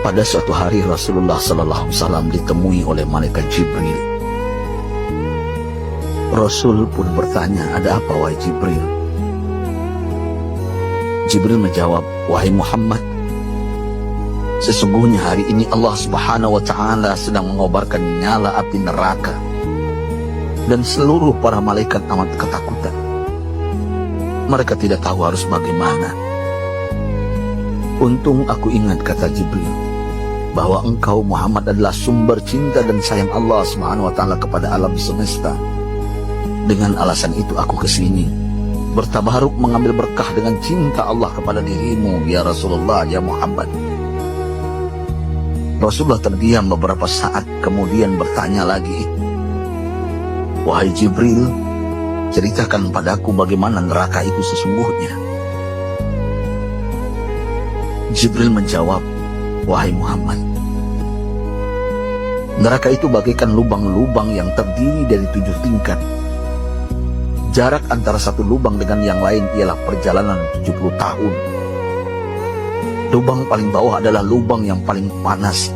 Pada suatu hari Rasulullah SAW ditemui oleh malaikat Jibril. Rasul pun bertanya, "Ada apa wahai Jibril?" Jibril menjawab, "Wahai Muhammad, sesungguhnya hari ini Allah Subhanahu wa Ta'ala sedang mengobarkan nyala api neraka, dan seluruh para malaikat amat ketakutan. Mereka tidak tahu harus bagaimana. Untung aku ingat," kata Jibril, "bahwa engkau Muhammad adalah sumber cinta dan sayang Allah Subhanahu wa Ta'ala kepada alam semesta. Dengan alasan itu aku kesini, bertabaruk mengambil berkah dengan cinta Allah kepada dirimu, ya Rasulullah, ya Muhammad." Rasulullah terdiam beberapa saat, kemudian bertanya lagi, "Wahai Jibril, ceritakan padaku bagaimana neraka itu sesungguhnya." Jibril menjawab, "Wahai Muhammad, neraka itu bagaikan lubang-lubang yang terdiri dari 7 tingkat. Jarak antara satu lubang dengan yang lain ialah perjalanan 70 tahun. Lubang paling bawah adalah lubang yang paling panas."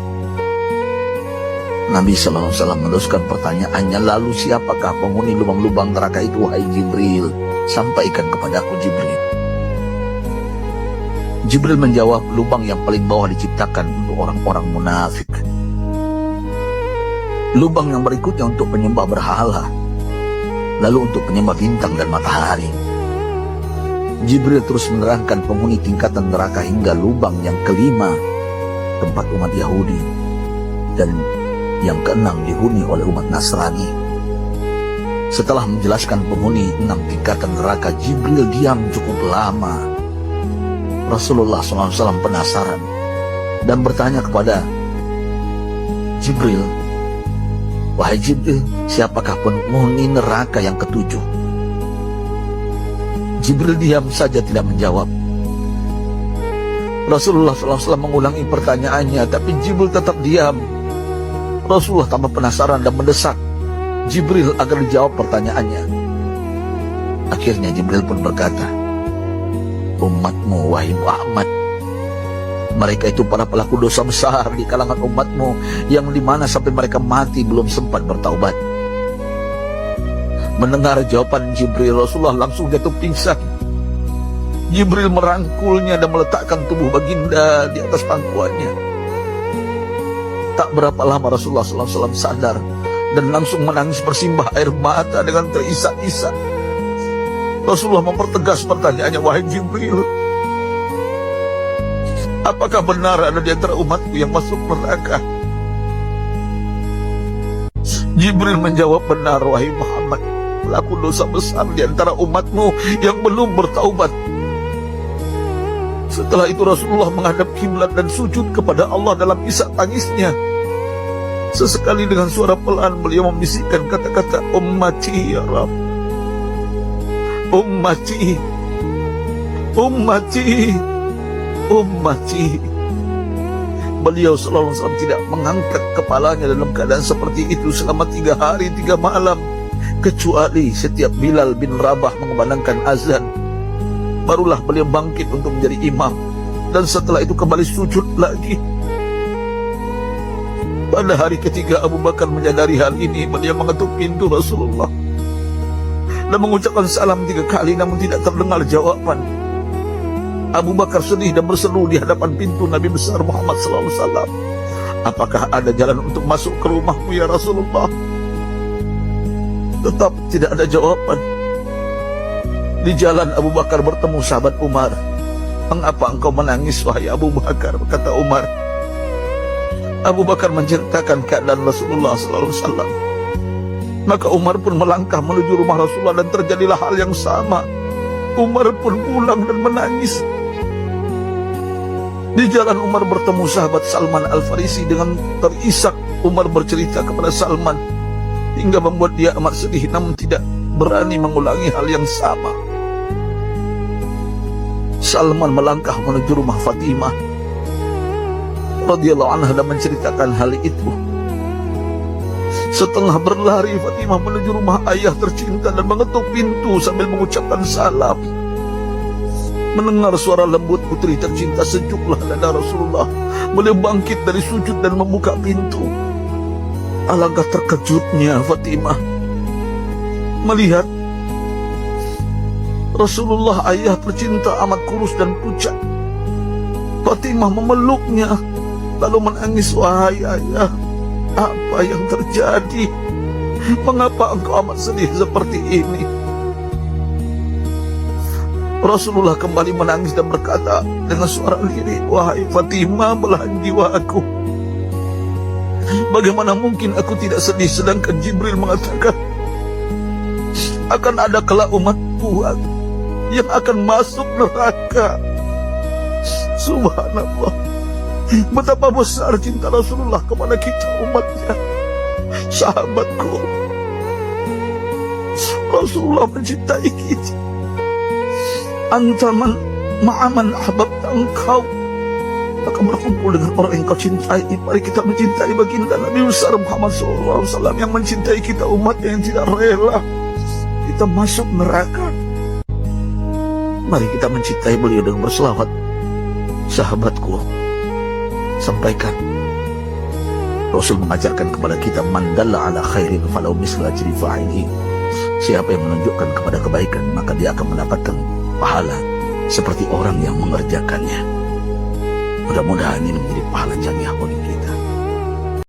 Nabi SAW meneruskan pertanyaannya, "Lalu siapakah penghuni lubang-lubang neraka itu, wahai Jibril? Sampaikan kepadaku, Jibril." Jibril menjawab, "Lubang yang paling bawah diciptakan untuk orang-orang munafik. Lubang yang berikutnya untuk penyembah berhala, lalu untuk penyembah bintang dan matahari." Jibril terus menerangkan penghuni tingkatan neraka hingga lubang yang kelima, tempat umat Yahudi, dan yang keenam dihuni oleh umat Nasrani. Setelah menjelaskan penghuni 6 tingkatan neraka, Jibril diam cukup lama. Rasulullah SAW penasaran dan bertanya kepada Jibril, "Wahai Jibril, siapakah penghuni neraka yang ketujuh?" Jibril diam saja tidak menjawab. Rasulullah SAW mengulangi pertanyaannya, tapi Jibril tetap diam. Rasulullah tambah penasaran dan mendesak Jibril agar dijawab pertanyaannya. Akhirnya Jibril pun berkata, "Umatmu, wahai Muhammad, mereka itu para pelaku dosa besar di kalangan umatmu, yang dimana sampai mereka mati belum sempat bertaubat." Mendengar jawaban Jibril, Rasulullah langsung jatuh pingsan. Jibril merangkulnya dan meletakkan tubuh baginda di atas pangkuannya. Tak berapa lama Rasulullah SAW sadar dan langsung menangis bersimbah air mata dengan terisak-isak. Rasulullah mempertegas pertanyaannya, "Wahai Jibril, apakah benar ada di antara umatku yang masuk neraka?" Jibril menjawab, "Benar, wahai Muhammad, pelaku dosa besar di antara umatmu yang belum bertaubat." Setelah itu Rasulullah menghadap kiblat dan sujud kepada Allah dalam isak tangisnya. Sesekali dengan suara pelan beliau membisikkan kata-kata, "Ummati ya Rabb, ummati, ummati, ummati." Beliau SAW tidak mengangkat kepalanya dalam keadaan seperti itu selama 3 hari 3 malam, kecuali setiap Bilal bin Rabah mengumandangkan azan, barulah beliau bangkit untuk menjadi imam, dan setelah itu kembali sujud lagi. Pada hari ketiga Abu Bakar menyadari hal ini, beliau mengetuk pintu Rasulullah dan mengucapkan salam 3 kali, namun tidak terdengar jawaban. Abu Bakar sedih dan berseru di hadapan pintu Nabi besar Muhammad SAW, "Apakah ada jalan untuk masuk ke rumahmu ya Rasulullah?" Tetap tidak ada jawaban. Di jalan Abu Bakar bertemu sahabat Umar. "Mengapa engkau menangis, wahai Abu Bakar?" kata Umar. Abu Bakar menceritakan keadaan Rasulullah SAW. Maka Umar pun melangkah menuju rumah Rasulullah dan terjadilah hal yang sama. Umar pun pulang dan menangis. Di jalan Umar bertemu sahabat Salman Al-Farisi. Dengan terisak Umar bercerita kepada Salman hingga membuat dia amat sedih, namun tidak berani mengulangi hal yang sama. Salman melangkah menuju rumah Fatimah radhiyallahu anha dan menceritakan hal itu. Setelah berlari, Fatimah menuju rumah ayah tercinta dan mengetuk pintu sambil mengucapkan salam. Mendengar suara lembut putri tercinta, sejuklah dada Rasulullah. Beliau bangkit dari sujud dan membuka pintu. Alangkah terkejutnya Fatimah melihat Rasulullah, ayah tercinta, amat kurus dan pucat. Fatimah memeluknya lalu menangis. Wahai ayah, apa yang terjadi? Mengapa engkau amat sedih seperti ini? Rasulullah kembali menangis dan berkata dengan suara lirih, wahai Fatimah, belahan jiwaku, bagaimana mungkin aku tidak sedih sedangkan Jibril mengatakan akan ada kelak umat kuat yang akan masuk neraka. Subhanallah, betapa besar cinta Rasulullah kepada kita umatnya. Sahabatku, Rasulullah mencintai kita. Antaman ma'aman ahbabta, engkau akan berkumpul dengan orang yang kau cintai. Mari kita mencintai baginda Nabi besar Muhammad SAW yang mencintai kita, umat yang tidak rela kita masuk neraka. Mari kita mencintai beliau dengan berselawat. Sahabatku, sampaikan, Rasul mengajarkan kepada kita, man dalla ala khairin falau misla ajri fa'ilihi. Siapa yang menunjukkan kepada kebaikan, maka dia akan mendapatkan pahala seperti orang yang mengerjakannya. Mudah-mudahan ini menjadi pahala jamiah bagi kita.